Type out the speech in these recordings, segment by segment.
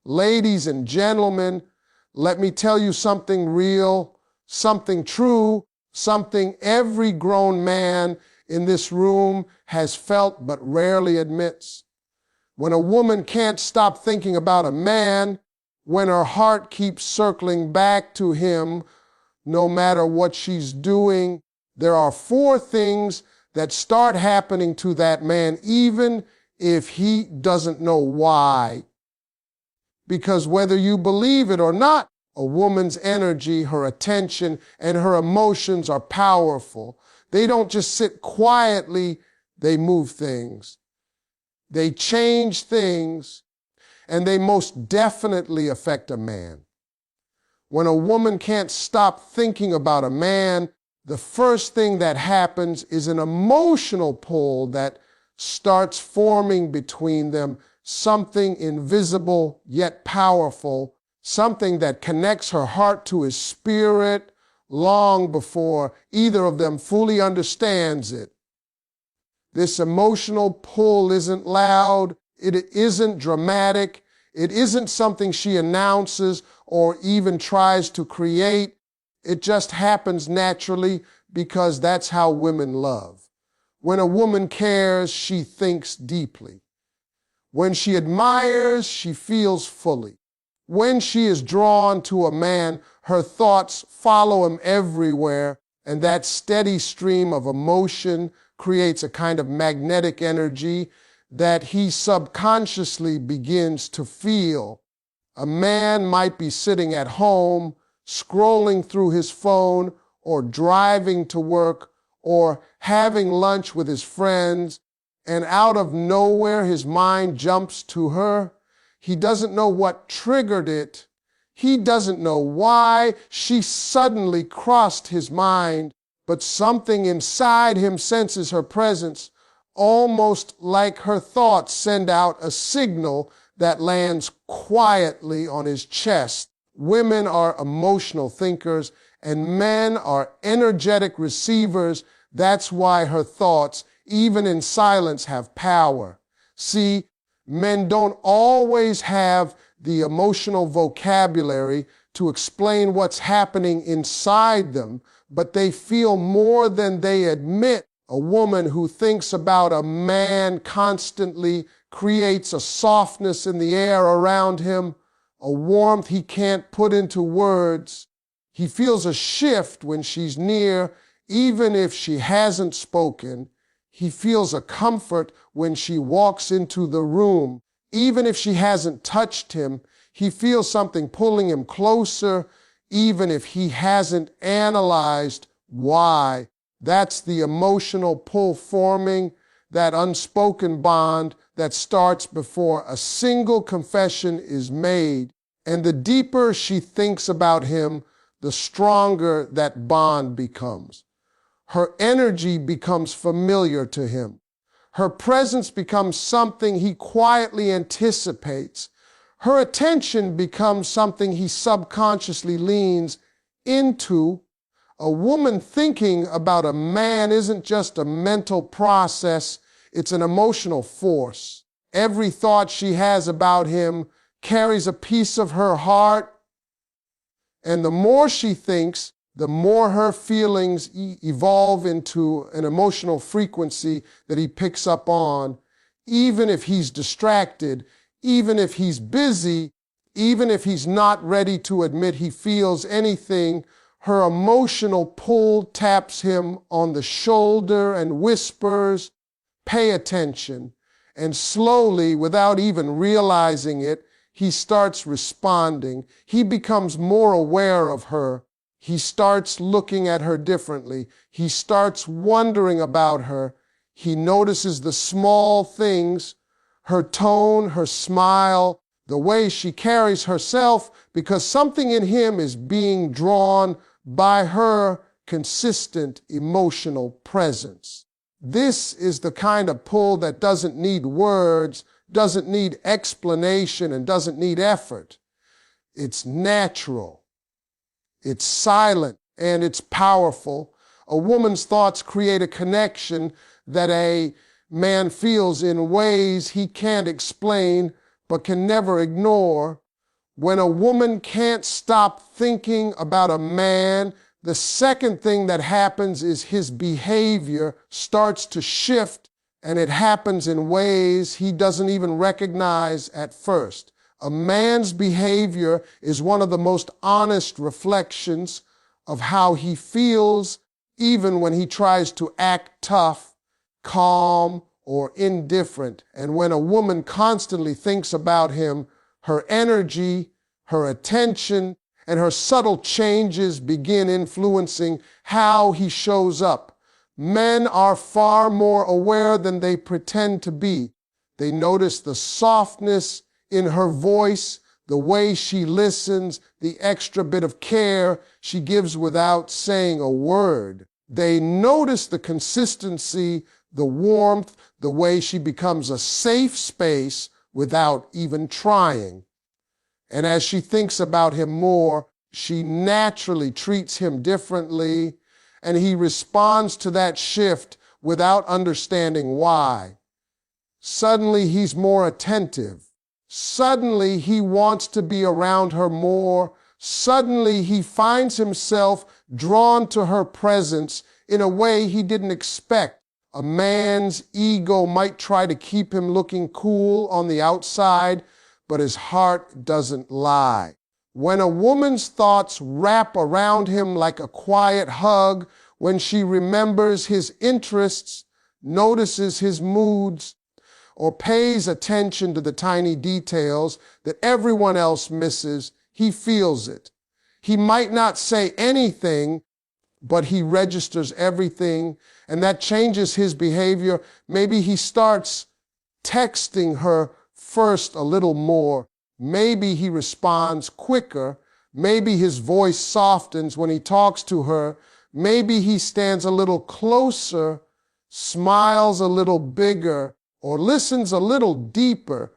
Ladies and gentlemen, let me tell you something real, something true, something every grown man in this room has felt but rarely admits. When a woman can't stop thinking about a man, when her heart keeps circling back to him, no matter what she's doing, there are 4 things that start happening to that man, even if he doesn't know why. Because whether you believe it or not, a woman's energy, her attention, and her emotions are powerful. They don't just sit quietly, they move things. They change things, and they most definitely affect a man. When a woman can't stop thinking about a man, the first thing that happens is an emotional pull that starts forming between them, something invisible yet powerful, something that connects her heart to his spirit long before either of them fully understands it. This emotional pull isn't loud, it isn't dramatic, it isn't something she announces or even tries to create. It just happens naturally because that's how women love. When a woman cares, she thinks deeply. When she admires, she feels fully. When she is drawn to a man, her thoughts follow him everywhere, and that steady stream of emotion creates a kind of magnetic energy that he subconsciously begins to feel. A man might be sitting at home, scrolling through his phone, or driving to work, or having lunch with his friends, and out of nowhere his mind jumps to her. He doesn't know what triggered it. He doesn't know why she suddenly crossed his mind, but something inside him senses her presence, almost like her thoughts send out a signal that lands quietly on his chest. Women are emotional thinkers, and men are energetic receivers. That's why her thoughts, even in silence, have power. See, men don't always have the emotional vocabulary to explain what's happening inside them, but they feel more than they admit. A woman who thinks about a man constantly creates a softness in the air around him, a warmth he can't put into words. He feels a shift when she's near, even if she hasn't spoken. He feels a comfort when she walks into the room. Even if she hasn't touched him, he feels something pulling him closer, even if he hasn't analyzed why. That's the emotional pull forming, that unspoken bond that starts before a single confession is made. And the deeper she thinks about him, the stronger that bond becomes. Her energy becomes familiar to him. Her presence becomes something he quietly anticipates. Her attention becomes something he subconsciously leans into. A woman thinking about a man isn't just a mental process, it's an emotional force. Every thought she has about him carries a piece of her heart, and the more she thinks, the more her feelings evolve into an emotional frequency that he picks up on. Even if he's distracted, even if he's busy, even if he's not ready to admit he feels anything, her emotional pull taps him on the shoulder and whispers, "Pay attention." And slowly, without even realizing it, he starts responding. He becomes more aware of her. He starts looking at her differently. He starts wondering about her. He notices the small things, her tone, her smile, the way she carries herself, because something in him is being drawn by her consistent emotional presence. This is the kind of pull that doesn't need words, doesn't need explanation, and doesn't need effort. It's natural. It's silent, and it's powerful. A woman's thoughts create a connection that a man feels in ways he can't explain but can never ignore. When a woman can't stop thinking about a man, the second thing that happens is his behavior starts to shift, and it happens in ways he doesn't even recognize at first. A man's behavior is one of the most honest reflections of how he feels, even when he tries to act tough, calm, or indifferent. And when a woman constantly thinks about him, her energy, her attention, and her subtle changes begin influencing how he shows up. Men are far more aware than they pretend to be. They notice the softness in her voice, the way she listens, the extra bit of care she gives without saying a word. They notice the consistency, the warmth, the way she becomes a safe space without even trying. And as she thinks about him more, she naturally treats him differently, and he responds to that shift without understanding why. Suddenly, he's more attentive. Suddenly, he wants to be around her more. Suddenly, he finds himself drawn to her presence in a way he didn't expect. A man's ego might try to keep him looking cool on the outside, but his heart doesn't lie. When a woman's thoughts wrap around him like a quiet hug, when she remembers his interests, notices his moods, or pays attention to the tiny details that everyone else misses, he feels it. He might not say anything, but he registers everything, and that changes his behavior. Maybe he starts texting her first a little more. Maybe he responds quicker. Maybe his voice softens when he talks to her. Maybe he stands a little closer, smiles a little bigger, or listens a little deeper.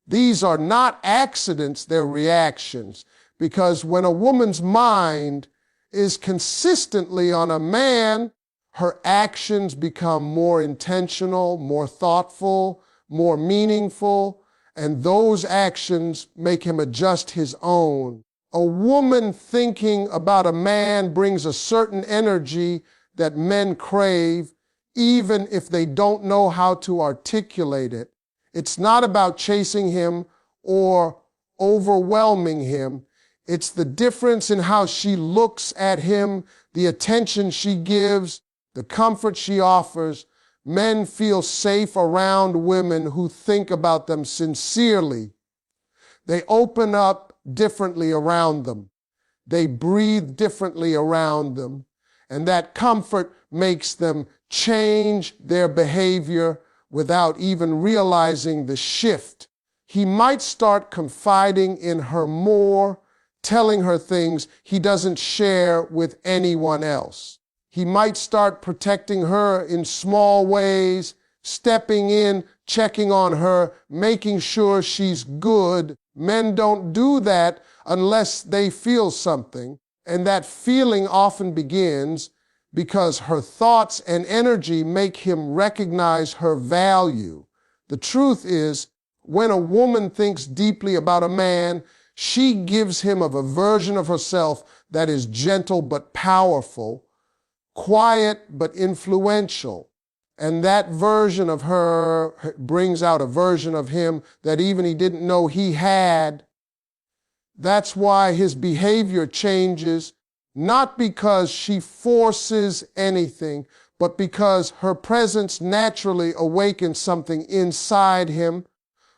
These are not accidents, they're reactions. Because when a woman's mind is consistently on a man, her actions become more intentional, more thoughtful, more meaningful, and those actions make him adjust his own. A woman thinking about a man brings a certain energy that men crave, even if they don't know how to articulate it. It's not about chasing him or overwhelming him. It's the difference in how she looks at him, the attention she gives, the comfort she offers. Men feel safe around women who think about them sincerely. They open up differently around them. They breathe differently around them. And that comfort makes them change their behavior without even realizing the shift. He might start confiding in her more, telling her things he doesn't share with anyone else. He might start protecting her in small ways, stepping in, checking on her, making sure she's good. Men don't do that unless they feel something, and that feeling often begins because her thoughts and energy make him recognize her value. The truth is, when a woman thinks deeply about a man, she gives him of a version of herself that is gentle but powerful, quiet but influential. And that version of her brings out a version of him that even he didn't know he had. That's why his behavior changes, not because she forces anything, but because her presence naturally awakens something inside him.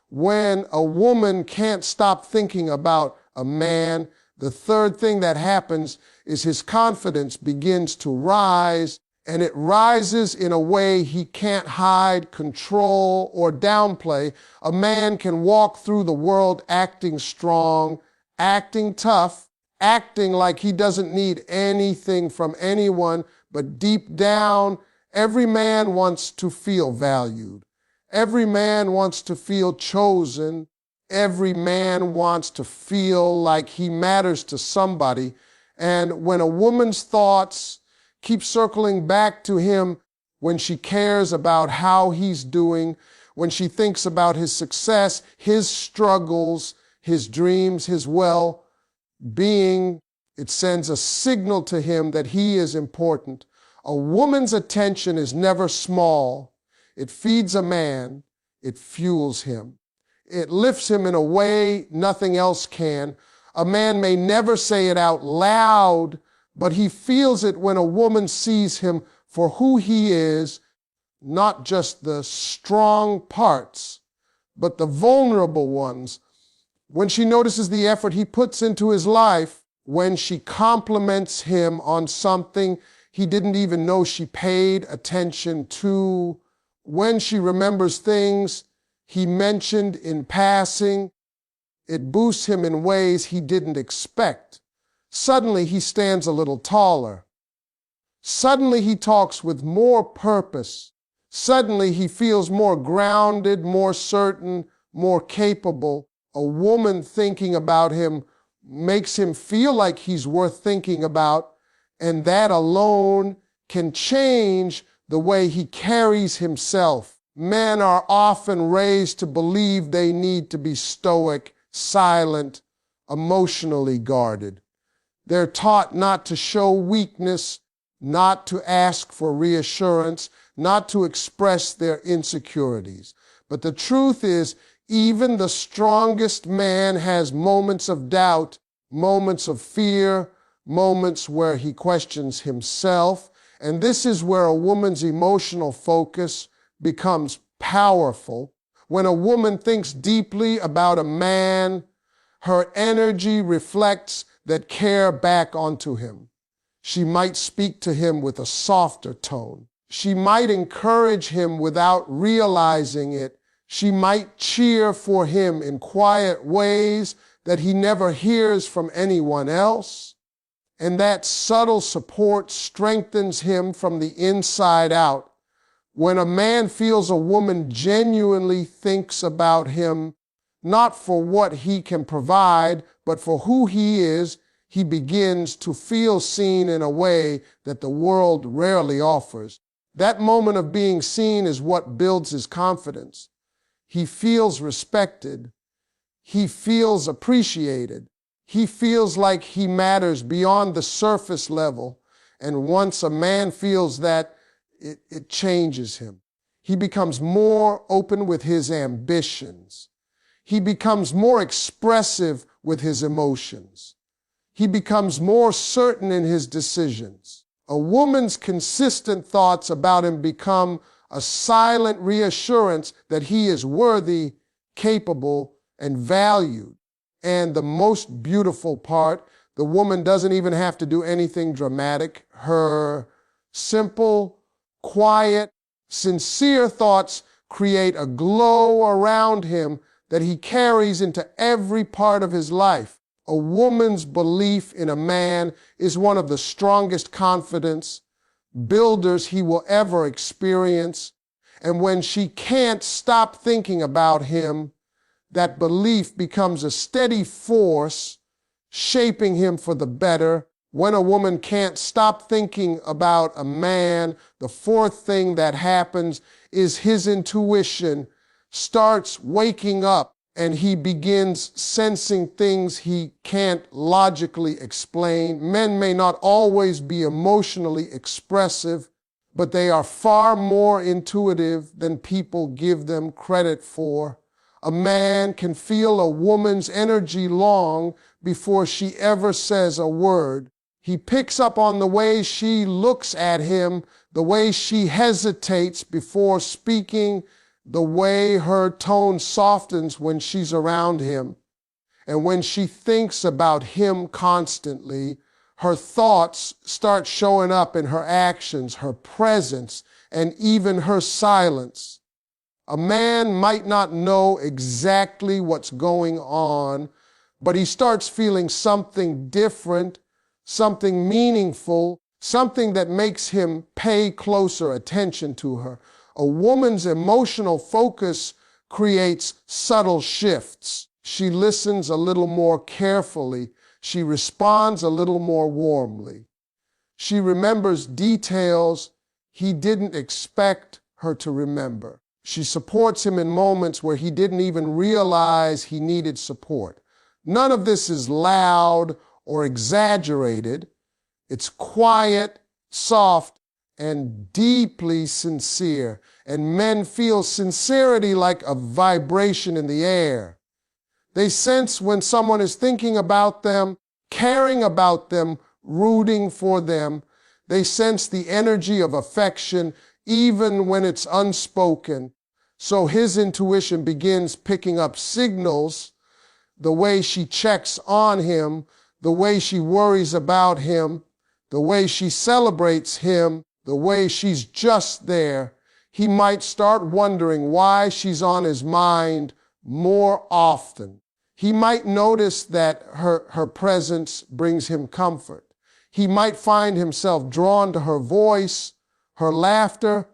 When a woman can't stop thinking about a man, the third thing that happens is his confidence begins to rise, and it rises in a way he can't hide, control, or downplay. A man can walk through the world acting strong, acting tough, acting like he doesn't need anything from anyone, but deep down, every man wants to feel valued. Every man wants to feel chosen. Every man wants to feel like he matters to somebody. And when a woman's thoughts keep circling back to him, when she cares about how he's doing, when she thinks about his success, his struggles, his dreams, his well-being. It sends a signal to him that he is important. A woman's attention is never small. It feeds a man. It fuels him. It lifts him in a way nothing else can. A man may never say it out loud, but he feels it when a woman sees him for who he is, not just the strong parts, but the vulnerable ones. When she notices the effort he puts into his life, when she compliments him on something he didn't even know she paid attention to, when she remembers things he mentioned in passing, it boosts him in ways he didn't expect. Suddenly he stands a little taller. Suddenly he talks with more purpose. Suddenly he feels more grounded, more certain, more capable. A woman thinking about him makes him feel like he's worth thinking about, and that alone can change the way he carries himself. Men are often raised to believe they need to be stoic, silent, emotionally guarded. They're taught not to show weakness, not to ask for reassurance, not to express their insecurities. But the truth is, even the strongest man has moments of doubt, moments of fear, moments where he questions himself. And this is where a woman's emotional focus becomes powerful. When a woman thinks deeply about a man, her energy reflects that care back onto him. She might speak to him with a softer tone. She might encourage him without realizing it. She might cheer for him in quiet ways that he never hears from anyone else. And that subtle support strengthens him from the inside out. When a man feels a woman genuinely thinks about him, not for what he can provide, but for who he is, he begins to feel seen in a way that the world rarely offers. That moment of being seen is what builds his confidence. He feels respected. He feels appreciated. He feels like he matters beyond the surface level. And once a man feels that, it changes him. He becomes more open with his ambitions. He becomes more expressive with his emotions. He becomes more certain in his decisions. A woman's consistent thoughts about him become a silent reassurance that he is worthy, capable, and valued. And the most beautiful part, the woman doesn't even have to do anything dramatic. Her simple, quiet, sincere thoughts create a glow around him that he carries into every part of his life. A woman's belief in a man is one of the strongest confidence builders he will ever experience. And when she can't stop thinking about him, that belief becomes a steady force shaping him for the better. When a woman can't stop thinking about a man, the fourth thing that happens is his intuition starts waking up and he begins sensing things he can't logically explain. Men may not always be emotionally expressive, but they are far more intuitive than people give them credit for. A man can feel a woman's energy long before she ever says a word. He picks up on the way she looks at him, the way she hesitates before speaking, the way her tone softens when she's around him. And when she thinks about him constantly, her thoughts start showing up in her actions, her presence, and even her silence. A man might not know exactly what's going on, but he starts feeling something different, something meaningful, something that makes him pay closer attention to her. A woman's emotional focus creates subtle shifts. She listens a little more carefully. She responds a little more warmly. She remembers details he didn't expect her to remember. She supports him in moments where he didn't even realize he needed support. None of this is loud or exaggerated. It's quiet, soft, and deeply sincere. And men feel sincerity like a vibration in the air. They sense when someone is thinking about them, caring about them, rooting for them. They sense the energy of affection even when it's unspoken. So his intuition begins picking up signals, the way she checks on him, the way she worries about him, the way she celebrates him, the way she's just there. He might start wondering why she's on his mind more often. He might notice that her presence brings him comfort. He might find himself drawn to her voice, her laughter,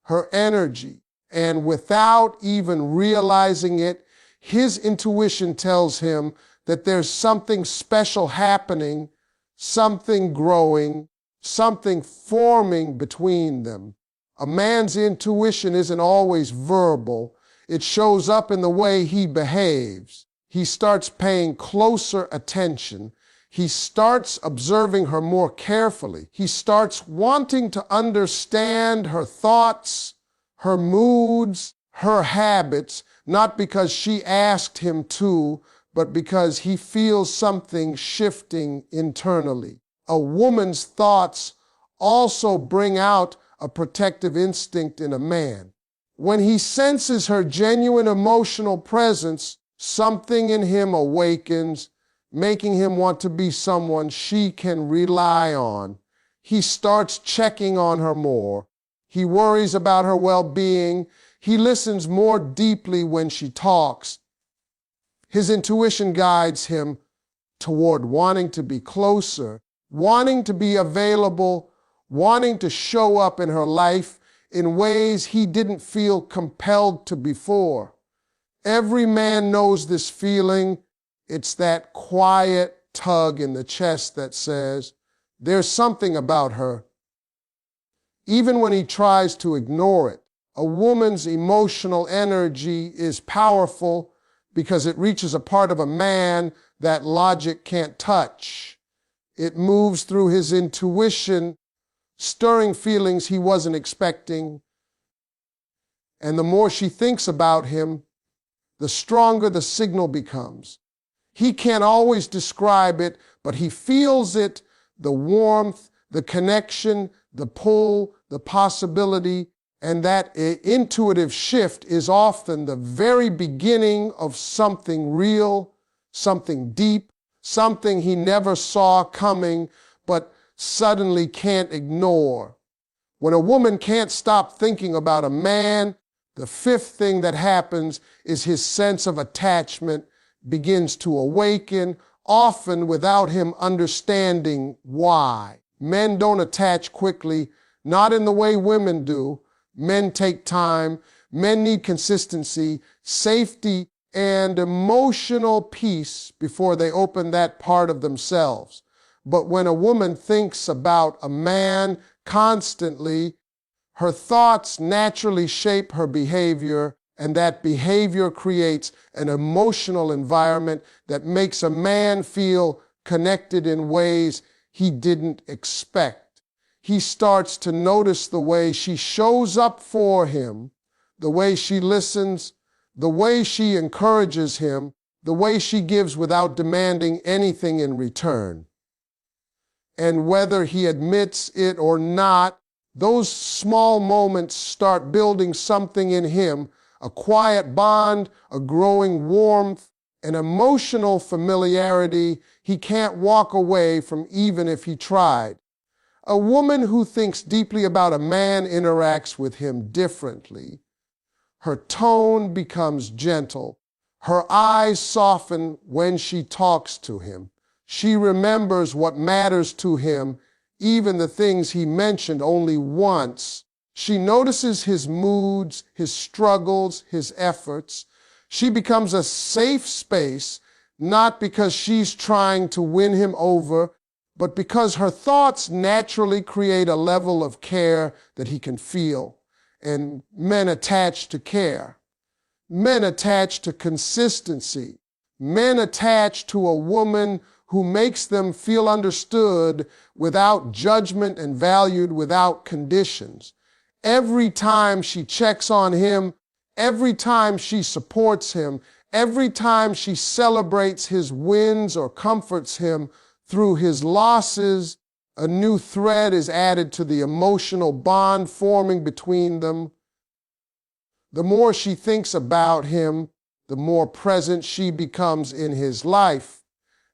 her energy. And without even realizing it, his intuition tells him that there's something special happening, something growing, something forming between them. A man's intuition isn't always verbal. It shows up in the way he behaves. He starts paying closer attention. He starts observing her more carefully. He starts wanting to understand her thoughts, her moods, her habits, not because she asked him to, but because he feels something shifting internally. A woman's thoughts also bring out a protective instinct in a man. When he senses her genuine emotional presence, something in him awakens, making him want to be someone she can rely on. He starts checking on her more. He worries about her well-being. He listens more deeply when she talks. His intuition guides him toward wanting to be closer, wanting to be available, wanting to show up in her life in ways he didn't feel compelled to before. Every man knows this feeling. It's that quiet tug in the chest that says, there's something about her. Even when he tries to ignore it, a woman's emotional energy is powerful because it reaches a part of a man that logic can't touch. It moves through his intuition, stirring feelings he wasn't expecting. And the more she thinks about him, the stronger the signal becomes. He can't always describe it, but he feels it, the warmth, the connection, the pull, the possibility, and that intuitive shift is often the very beginning of something real, something deep, something he never saw coming, but suddenly can't ignore. When a woman can't stop thinking about a man, the fifth thing that happens is his sense of attachment begins to awaken, often without him understanding why. Men don't attach quickly, not in the way women do. Men take time. Men need consistency, safety, and emotional peace before they open that part of themselves. But when a woman thinks about a man constantly, her thoughts naturally shape her behavior, and that behavior creates an emotional environment that makes a man feel connected in ways he didn't expect. He starts to notice the way she shows up for him, the way she listens, the way she encourages him, the way she gives without demanding anything in return. And whether he admits it or not, those small moments start building something in him, a quiet bond, a growing warmth, an emotional familiarity he can't walk away from even if he tried. A woman who thinks deeply about a man interacts with him differently. Her tone becomes gentle. Her eyes soften when she talks to him. She remembers what matters to him, even the things he mentioned only once. She notices his moods, his struggles, his efforts. She becomes a safe space, not because she's trying to win him over, but because her thoughts naturally create a level of care that he can feel. And men attach to care. Men attach to consistency. Men attach to a woman who makes them feel understood without judgment and valued without conditions. Every time she checks on him, every time she supports him, every time she celebrates his wins or comforts him through his losses, a new thread is added to the emotional bond forming between them. The more she thinks about him, the more present she becomes in his life.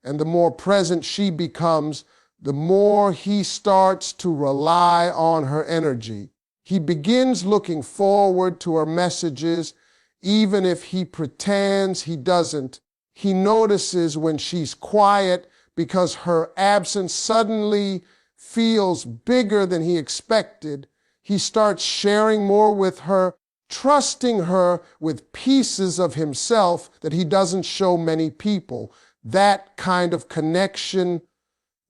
And the more present she becomes, the more he starts to rely on her energy. He begins looking forward to her messages, even if he pretends he doesn't. He notices when she's quiet because her absence suddenly feels bigger than he expected. He starts sharing more with her, trusting her with pieces of himself that he doesn't show many people. That kind of connection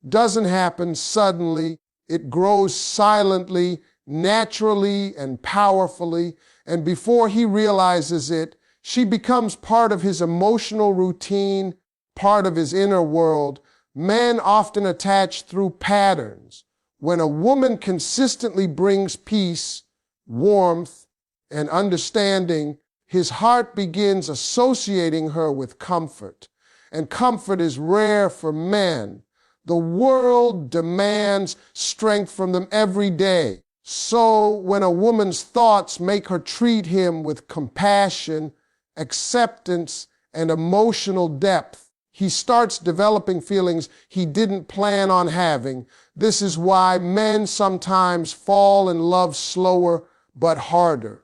doesn't happen suddenly. It grows silently, naturally, and powerfully. And before he realizes it, she becomes part of his emotional routine, part of his inner world. Men often attach through patterns. When a woman consistently brings peace, warmth, and understanding, his heart begins associating her with comfort. And comfort is rare for men. The world demands strength from them every day. So when a woman's thoughts make her treat him with compassion, acceptance, and emotional depth, he starts developing feelings he didn't plan on having. This is why men sometimes fall in love slower but harder.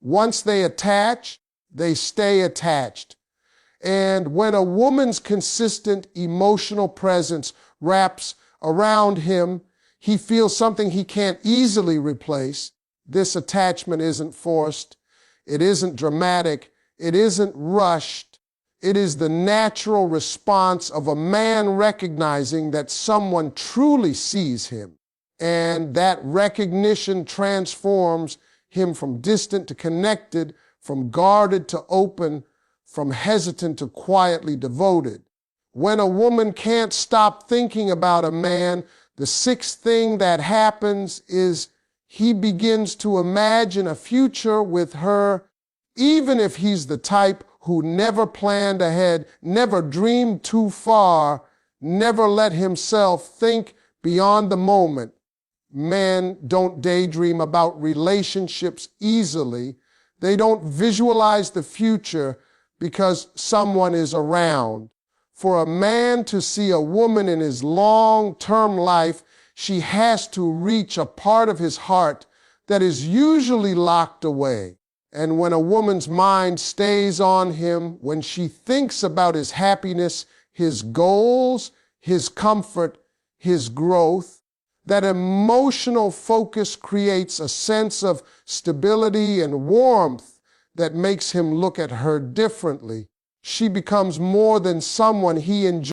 Once they attach, they stay attached. And when a woman's consistent emotional presence wraps around him, he feels something he can't easily replace. This attachment isn't forced. It isn't dramatic. It isn't rushed. It is the natural response of a man recognizing that someone truly sees him. And that recognition transforms him from distant to connected, from guarded to open, from hesitant to quietly devoted. When a woman can't stop thinking about a man, the sixth thing that happens is he begins to imagine a future with her, even if he's the type who never planned ahead, never dreamed too far, never let himself think beyond the moment. Men don't daydream about relationships easily. They don't visualize the future because someone is around. For a man to see a woman in his long-term life, she has to reach a part of his heart that is usually locked away. And when a woman's mind stays on him, when she thinks about his happiness, his goals, his comfort, his growth, that emotional focus creates a sense of stability and warmth that makes him look at her differently. She becomes more than someone he enjoys.